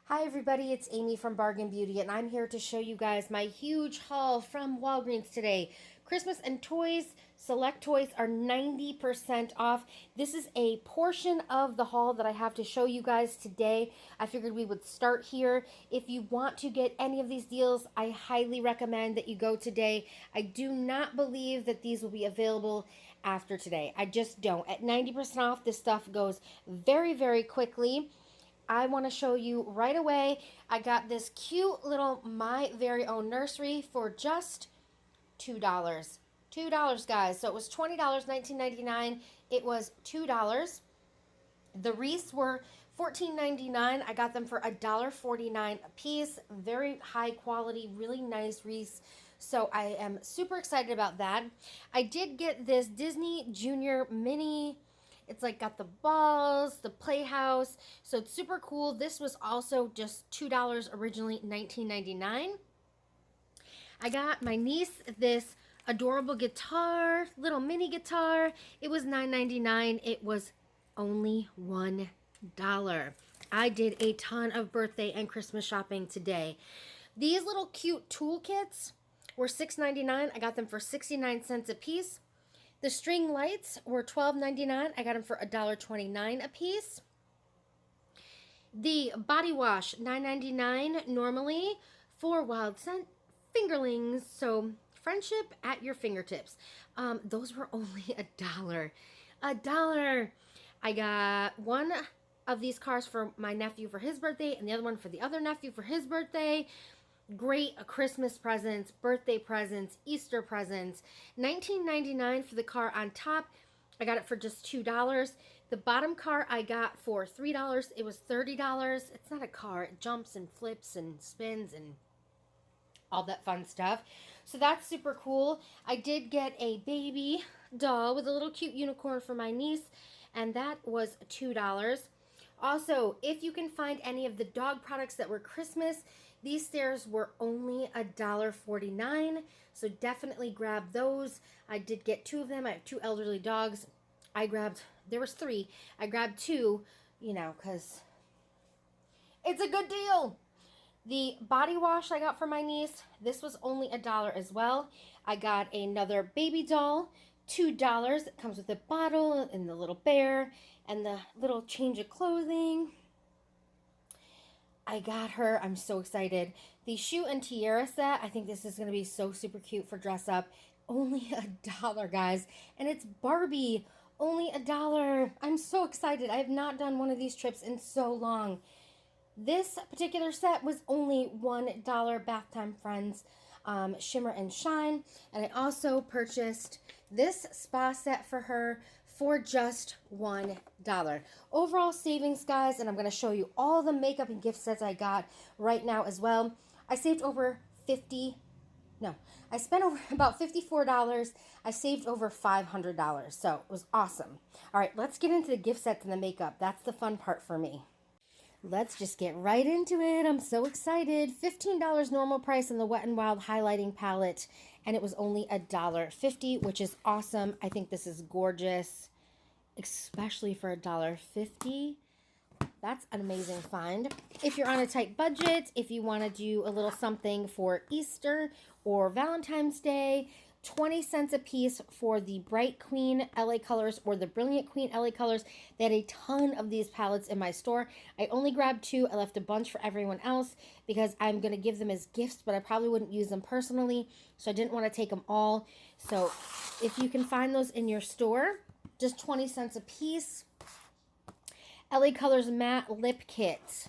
Hi everybody, it's Amy from Bargain Beauty and I'm here to show you guys my huge haul from Walgreens today. Christmas and toys, select toys are 90% off. This is a portion of the haul that I have to show you guys today. I figured we would start here. If you want to get any of these deals, I highly recommend that you go today. I do not believe that these will be available after today. I just don't. At 90% off, this stuff goes very, very quickly. I want to show you right away. I got this cute little My Very Own nursery for just $2. $2, guys. So it was $20, $19.99. It was $2. The wreaths were $14.99. I got them for $1.49 a piece. Very high quality, really nice wreaths. So I am super excited about that. I did get this Disney Junior Mini. It's like got the balls, the playhouse. So it's super cool. This was also just $2 originally, $19.99. I got my niece this adorable guitar, little mini guitar. It was $9.99. It was only $1. I did a ton of birthday and Christmas shopping today. These little cute toolkits were $6.99. I got them for 69 cents a piece. The string lights were $12.99. I got them for $1.29 a piece. The body wash, $9.99 normally for Wild Scent fingerlings. So friendship at your fingertips. Those were only $1. $1. I got one of these cards for my nephew for his birthday and the other one for the other nephew for his birthday. Great Christmas presents, birthday presents, Easter presents. $19.99 for the car on top. I got it for just $2. The bottom car I got for $3. It was $30. It's not a car. It jumps and flips and spins and all that fun stuff. So that's super cool. I did get a baby doll with a little cute unicorn for my niece, and that was $2. Also, if you can find any of the dog products that were Christmas, these stairs were only $1.49. So definitely grab those. I did get two of them. I have two elderly dogs. There was three. I grabbed two, because it's a good deal. The body wash I got for my niece, this was only $1 as well. I got another baby doll, $2. It comes with a bottle and the little bear and the little change of clothing. I got her. I'm so excited. The shoe and tiara set, I think this is going to be so super cute for dress up. Only $1, guys. And it's Barbie. Only $1. I'm so excited. I have not done one of these trips in so long. This particular set was only $1. Bath Time Friends Shimmer and Shine. And I also purchased this spa set for her for just $1. Overall savings, guys, and I'm going to show you all the makeup and gift sets I got right now as well. I spent over about $54. I saved over $500, so it was awesome. All right, let's get into the gift sets and the makeup. That's the fun part for me. Let's just get right into it. I'm so excited. $15 normal price on the Wet n Wild highlighting palette, and it was only $1.50, which is awesome. I think this is gorgeous, especially for $1.50. That's an amazing find. If you're on a tight budget, if you want to do a little something for Easter or Valentine's Day, 20 cents a piece for the Bright Queen LA colors or the Brilliant Queen LA colors. They had a ton of these palettes in my store. I only grabbed two. I left a bunch for everyone else because I'm going to give them as gifts, but I probably wouldn't use them personally, so I didn't want to take them all. So if you can find those in your store, just 20 cents a piece. LA Colors Matte Lip Kit.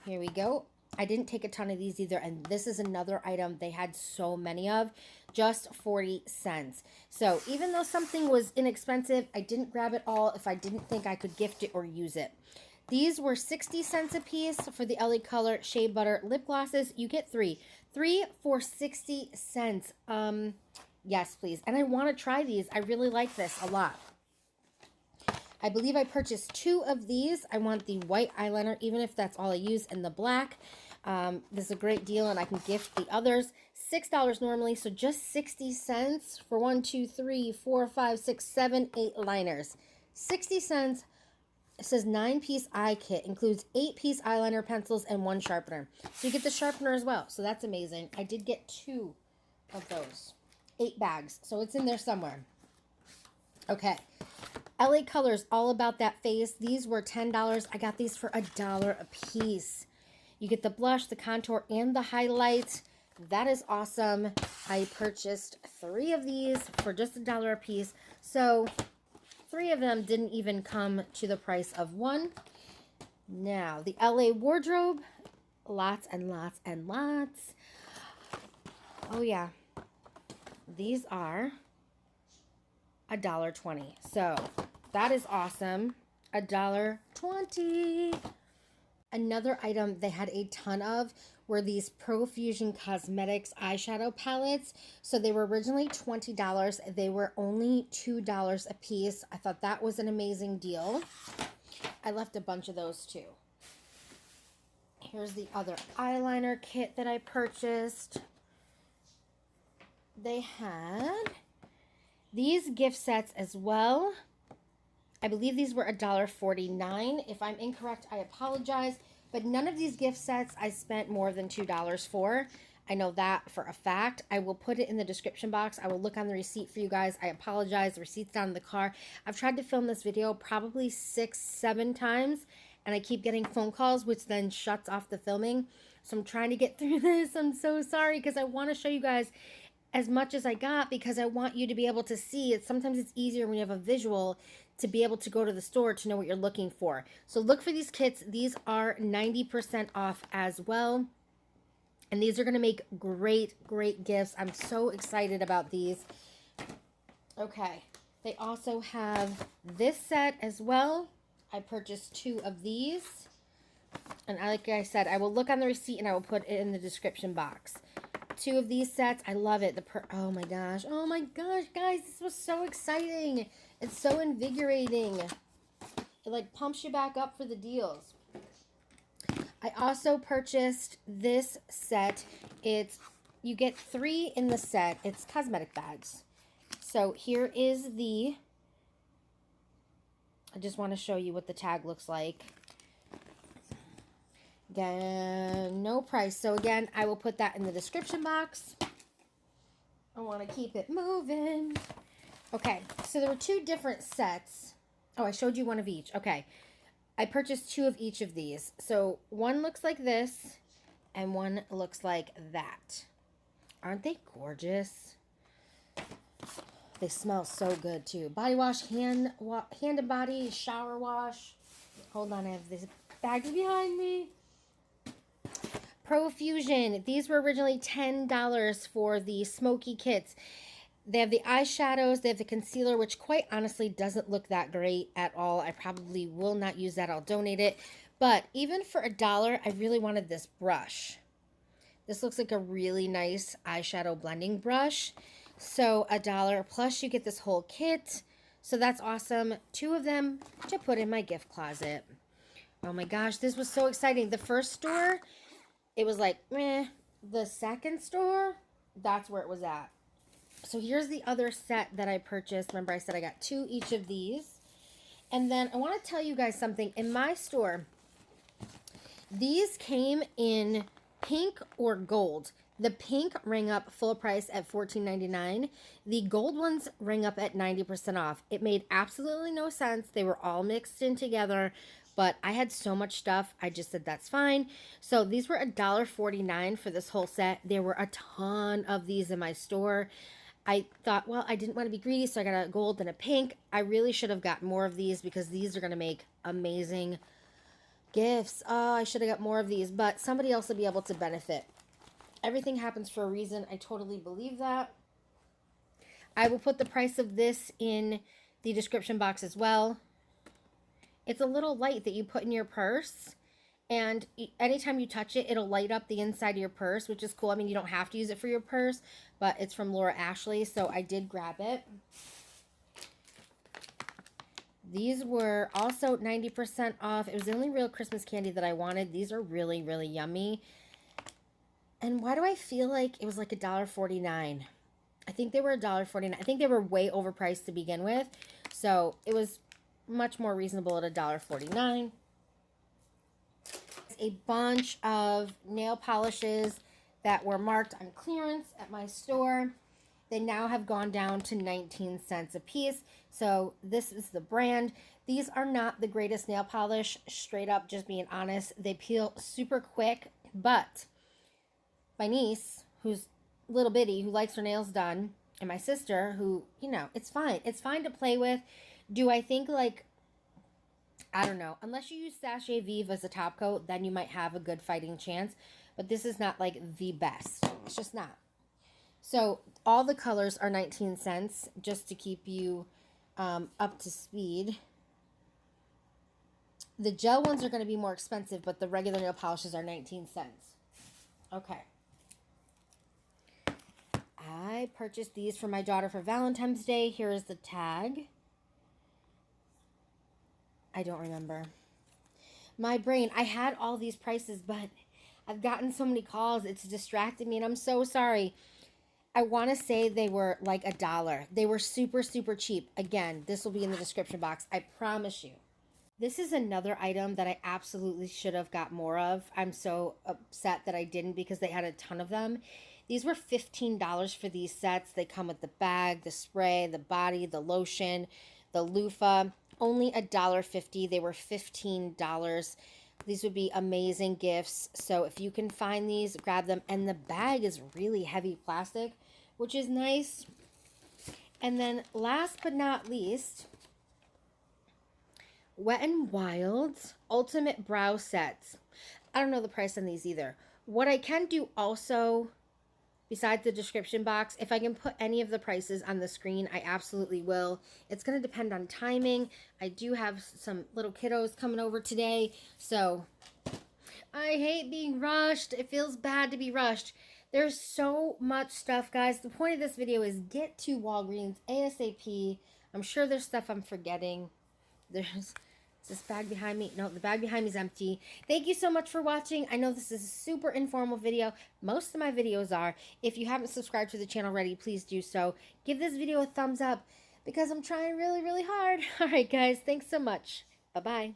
Here we go. I didn't take a ton of these either, and this is another item they had so many of, just 40 cents. So even though something was inexpensive, I didn't grab it all if I didn't think I could gift it or use it. These were 60 cents a piece for the LA Color Shea Butter lip glosses. You get three for 60 cents. Yes, please. And I want to try these. I really like this a lot. I believe I purchased two of these. I want the white eyeliner, even if that's all I use, and the black. This is a great deal, and I can gift the others. $6 normally, so just 60 cents for 1, 2, 3, 4, 5, 6, 7, 8 liners. 60 cents It says 9-piece eye kit. Includes 8-piece eyeliner, pencils, and 1 sharpener. So you get the sharpener as well. So that's amazing. I did get 2 of those. 8 bags. So it's in there somewhere. Okay. LA Colors, All About That Face. These were $10. I got these for $1 a piece. You get the blush, the contour, and the highlight. That is awesome. I purchased 3 of these for just $1 a piece. So 3 of them didn't even come to the price of 1. Now, the LA Wardrobe. Lots and lots and lots. Oh, yeah. These are $1.20. So that is awesome. $1.20. Another item they had a ton of were these Profusion Cosmetics eyeshadow palettes. So they were originally $20. They were only $2 a piece. I thought that was an amazing deal. I left a bunch of those too. Here's the other eyeliner kit that I purchased. They had these gift sets as well. I believe these were $1.49. If I'm incorrect, I apologize. But none of these gift sets I spent more than $2 for. I know that for a fact. I will put it in the description box. I will look on the receipt for you guys. I apologize. The receipt's down in the car. I've tried to film this video probably 6-7 times, and I keep getting phone calls, which then shuts off the filming. So I'm trying to get through this. I'm so sorry because I want to show you guys as much as I got because I want you to be able to see it. Sometimes it's easier when you have a visual to be able to go to the store to know what you're looking for. So look for these kits. These are 90% off as well. And these are going to make great, great gifts. I'm so excited about these. Okay. They also have this set as well. I purchased 2 of these. And like I said, I will look on the receipt and I will put it in the description box. 2 of these sets. I love it. Oh my gosh, guys, this was so exciting. It's so invigorating. It like pumps you back up for the deals. I also purchased this set. You get 3 in the set. It's Cosmetic Bags. So here is I just want to show you what the tag looks like. Again, no price. So again, I will put that in the description box. I want to keep it moving. Okay, so there were 2 different sets. Oh, I showed you one of each. Okay, I purchased 2 of each of these. So one looks like this, and one looks like that. Aren't they gorgeous? They smell so good too. Body wash, hand and body, shower wash. Hold on, I have these bags behind me. Profusion. These were originally $10 for the smoky kits. They have the eyeshadows. They have the concealer, which quite honestly doesn't look that great at all. I probably will not use that. I'll donate it. But even for $1, I really wanted this brush. This looks like a really nice eyeshadow blending brush. So $1 plus you get this whole kit. So that's awesome. 2 of them to put in my gift closet. Oh my gosh, this was so exciting. The first store, it was like, meh. The second store, that's where it was at. So here's the other set that I purchased. Remember I said I got 2 each of these. And then I want to tell you guys something. In my store, these came in pink or gold. The pink rang up full price at $14.99. The gold ones rang up at 90% off. It made absolutely no sense. They were all mixed in together. But I had so much stuff, I just said that's fine. So these were $1.49 for this whole set. There were a ton of these in my store. I thought, well, I didn't want to be greedy, so I got a gold and a pink. I really should have got more of these because these are going to make amazing gifts. Oh, I should have got more of these, but somebody else will be able to benefit. Everything happens for a reason. I totally believe that. I will put the price of this in the description box as well. It's a little light that you put in your purse, and anytime you touch it, it'll light up the inside of your purse, which is cool. I mean, you don't have to use it for your purse, but it's from Laura Ashley, so I did grab it. These were also 90% off. It was the only real Christmas candy that I wanted. These are really, really yummy. And why do I feel like it was like $1.49? I think they were $1.49. I think they were way overpriced to begin with. So it was much more reasonable at $1.49. A bunch of nail polishes that were marked on clearance at my store. They now have gone down to 19 cents a piece. So this is the brand. These are not the greatest nail polish, straight up, just being honest. They peel super quick, but my niece, who's little bitty, who likes her nails done, and my sister, who, you know, it's fine. It's fine to play with. Do I think, like, I don't know. Unless you use Sachet Vive as a top coat, then you might have a good fighting chance. But this is not, like, the best. It's just not. So all the colors are 19 cents, just to keep you up to speed. The gel ones are going to be more expensive, but the regular nail polishes are 19 cents. Okay. I purchased these for my daughter for Valentine's Day. Here is the tag. I don't remember. My brain, I had all these prices, but I've gotten so many calls. It's distracted me, and I'm so sorry. I want to say they were like $1. They were super, super cheap. Again, this will be in the description box. I promise you. This is another item that I absolutely should have got more of. I'm so upset that I didn't because they had a ton of them. These were $15 for these sets. They come with the bag, the spray, the body, the lotion, the loofah. Only $1.50. They were $15. These would be amazing gifts. So if you can find these, grab them. And the bag is really heavy plastic, which is nice. And then last but not least, Wet n Wild's Ultimate Brow Sets. I don't know the price on these either. What I can do also, besides the description box, if I can put any of the prices on the screen, I absolutely will. It's going to depend on timing. I do have some little kiddos coming over today, so I hate being rushed. It feels bad to be rushed. There's so much stuff, guys. The point of this video is get to Walgreens ASAP. I'm sure there's stuff I'm forgetting. There's this bag behind me. No, the bag behind me is empty. Thank you so much for watching. I know this is a super informal video. Most of my videos are. If you haven't subscribed to the channel already, please do so. Give this video a thumbs up because I'm trying really, really hard. All right, guys. Thanks so much. Bye-bye.